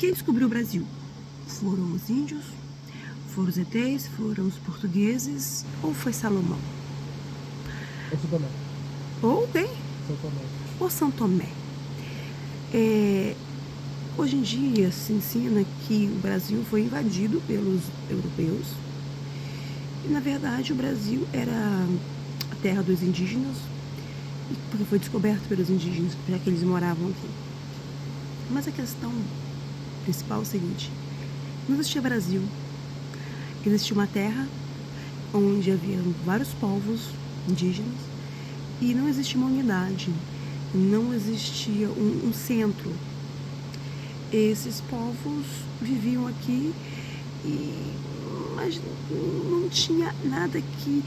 Quem descobriu o Brasil? Foram os índios? Foram os ETs? Foram os portugueses? Ou foi Salomão? Ou São Tomé. Ou quem? São Tomé. Ou São Tomé? Hoje em dia se ensina que o Brasil foi invadido pelos europeus e, na verdade, o Brasil era a terra dos indígenas, porque foi descoberto pelos indígenas, já que eles moravam aqui. Mas a questão principal é o seguinte: não existia Brasil, existia uma terra onde havia vários povos indígenas e não existia uma unidade, não existia um centro. Esses povos viviam aqui, mas não tinha nada que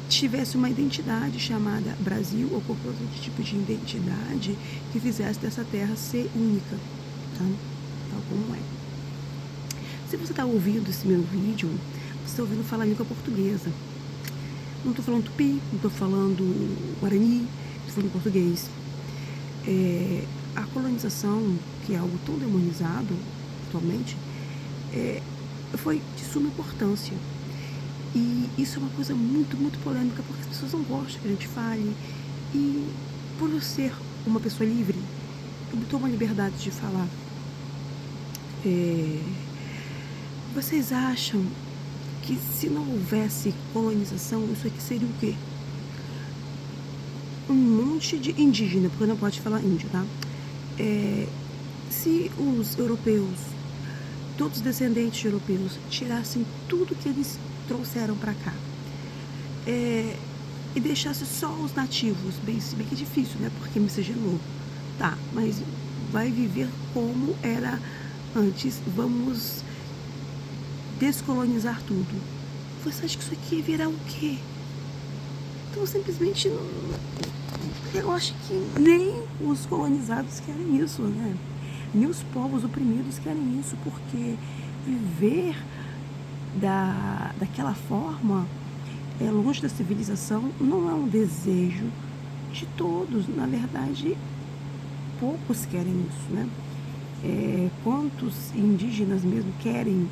tivesse uma identidade chamada Brasil ou qualquer outro tipo de identidade que fizesse dessa terra ser única, tá? Tal como é. Se você está ouvindo esse meu vídeo, você está ouvindo falar língua portuguesa. Não estou falando tupi, não estou falando guarani, estou falando português. A colonização, que é algo tão demonizado atualmente, foi de suma importância. E isso é uma coisa muito, muito polêmica, porque as pessoas não gostam que a gente fale. E por eu ser uma pessoa livre, eu tomo a liberdade de falar. Vocês acham que se não houvesse colonização, isso aqui seria o quê? Um monte de indígena, porque não pode falar índio, tá? Se os europeus, todos os descendentes de europeus, tirassem tudo que eles trouxeram para cá e deixasse só os nativos, bem que é difícil, né? Porque miscigenou, tá? Mas vai viver como era antes. Vamos descolonizar tudo. Você acha que isso aqui ia virar o quê? Então simplesmente eu acho que nem os colonizados querem isso, né? Nem os povos oprimidos querem isso, porque viver daquela forma, longe da civilização, não é um desejo de todos. Na verdade, poucos querem isso, né? Quantos indígenas mesmo querem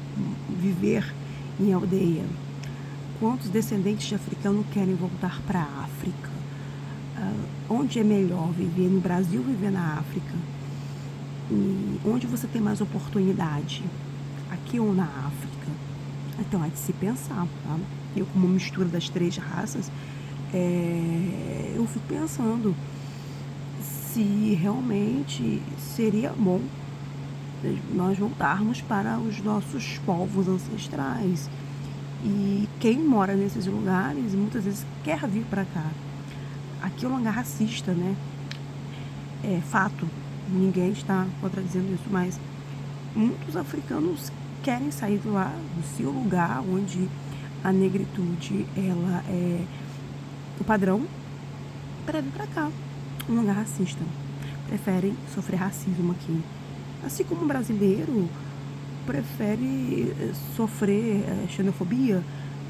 viver em aldeia? Quantos descendentes de africano querem voltar para a África? Onde é melhor viver? No Brasil ou viver na África? E onde você tem mais oportunidade? Aqui ou na África? Então é de se pensar, tá? Eu, como mistura das três raças, eu fico pensando se realmente seria bom nós voltarmos para os nossos povos ancestrais. E quem mora nesses lugares muitas vezes quer vir para cá. Aqui é um lugar racista, né? É fato, ninguém está contradizendo isso, mas muitos africanos querem sair de lá, do seu lugar, onde a negritude ela é o padrão, para vir para cá, um lugar racista. Preferem sofrer racismo aqui. Assim como o brasileiro prefere sofrer xenofobia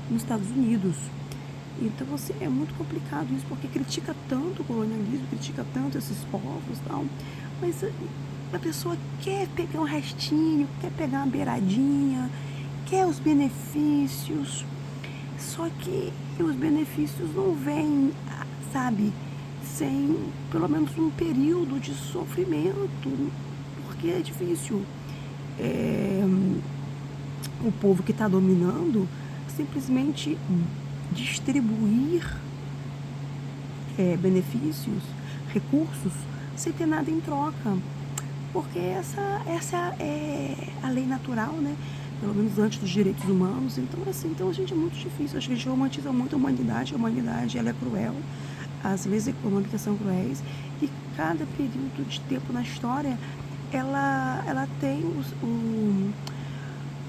nos Estados Unidos. Então, assim, é muito complicado isso, porque critica tanto o colonialismo, critica tanto esses povos e tal, mas a pessoa quer pegar um restinho, quer pegar uma beiradinha, quer os benefícios, só que os benefícios não vêm, sabe, sem pelo menos um período de sofrimento, porque é difícil. O povo que está dominando simplesmente distribuir benefícios, recursos, sem ter nada em troca, porque essa é a lei natural, né? Pelo menos antes dos direitos humanos. Então, assim, então a gente é muito difícil. Acho que a gente romantiza muito a humanidade. A humanidade, ela é cruel, as leis econômicas são cruéis, e cada período de tempo na história ela tem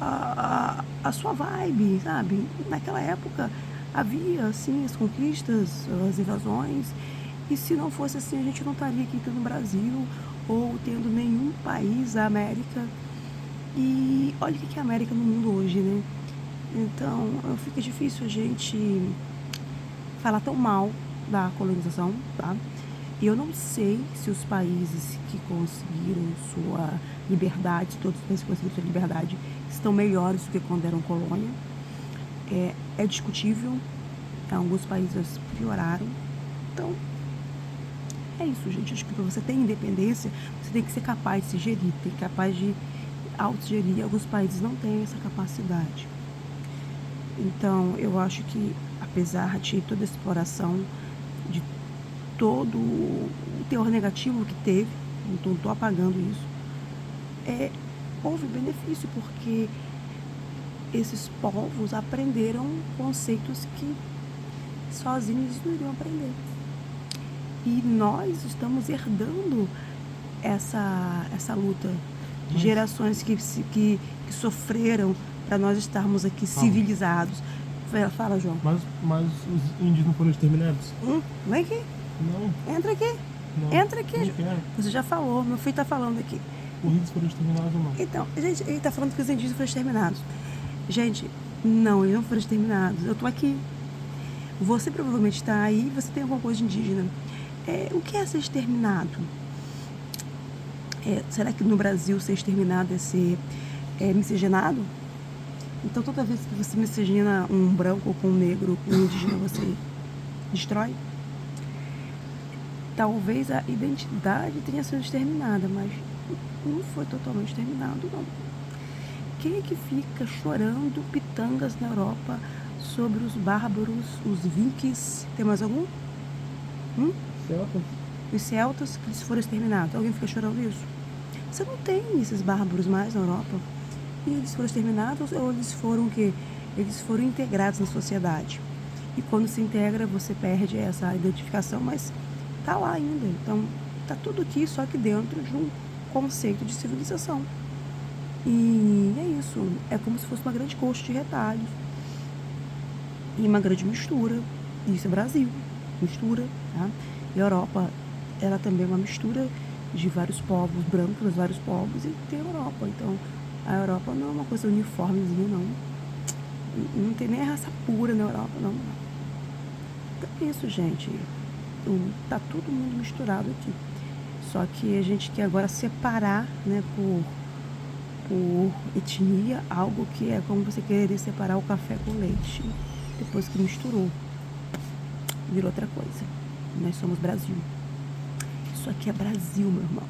a sua vibe, sabe? Naquela época havia, assim, as conquistas, as invasões, e se não fosse assim, a gente não estaria aqui tendo Brasil, ou tendo nenhum país da América. E olha o que é a América no mundo hoje, né? Então, fica difícil a gente falar tão mal da colonização, tá? Eu não sei se os países que conseguiram sua liberdade, todos os países que conseguiram sua liberdade, estão melhores do que quando eram colônia. É discutível. Alguns países pioraram. Então, é isso, gente. Acho que para você ter independência, você tem que ser capaz de se gerir, tem que ser capaz de autogerir. Alguns países não têm essa capacidade. Então, eu acho que, apesar de toda a exploração, de todo o teor negativo que teve, não estou apagando isso, houve benefício, porque esses povos aprenderam conceitos que sozinhos não iriam aprender. E nós estamos herdando essa luta de gerações que sofreram para nós estarmos aqui civilizados. Fala, João. Mas os índios não foram exterminados? Vem aqui. Não. Entra aqui. Não. Entra aqui. Não quero. Você já falou, meu filho está falando aqui. Os índios foram exterminados ou não? Então, gente, ele está falando que os indígenas foram exterminados. Gente, não, eles não foram exterminados. Eu estou aqui. Você provavelmente está aí, você tem alguma coisa de indígena. O que é ser exterminado? Será que no Brasil ser exterminado é ser miscigenado? Então toda vez que você miscigena um branco com um negro, com um indígena, você destrói? Talvez a identidade tenha sido exterminada, mas não foi totalmente exterminado, não. Quem é que fica chorando pitangas na Europa sobre os bárbaros, os vikings? Tem mais algum? Celtas? Os celtas que eles foram exterminados. Alguém fica chorando isso? Você não tem esses bárbaros mais na Europa. E eles foram exterminados ou eles foram o quê? Eles foram integrados na sociedade. E quando se integra, você perde essa identificação, mas tá lá ainda. Então, tá tudo aqui, só que dentro de um conceito de civilização. E é isso. É como se fosse uma grande coxa de retalhos. E uma grande mistura. Isso é Brasil. Mistura, tá? E a Europa, ela também é uma mistura de vários povos brancos, vários povos, e tem a Europa. Então, a Europa não é uma coisa uniformezinha, não. Não tem nem a raça pura na Europa, não. Então é isso, gente. Tá todo mundo misturado aqui. Só que a gente quer agora separar, né, por etnia, algo que é como você querer separar o café com leite. Depois que misturou, virou outra coisa. Nós somos Brasil. Isso aqui é Brasil, meu irmão.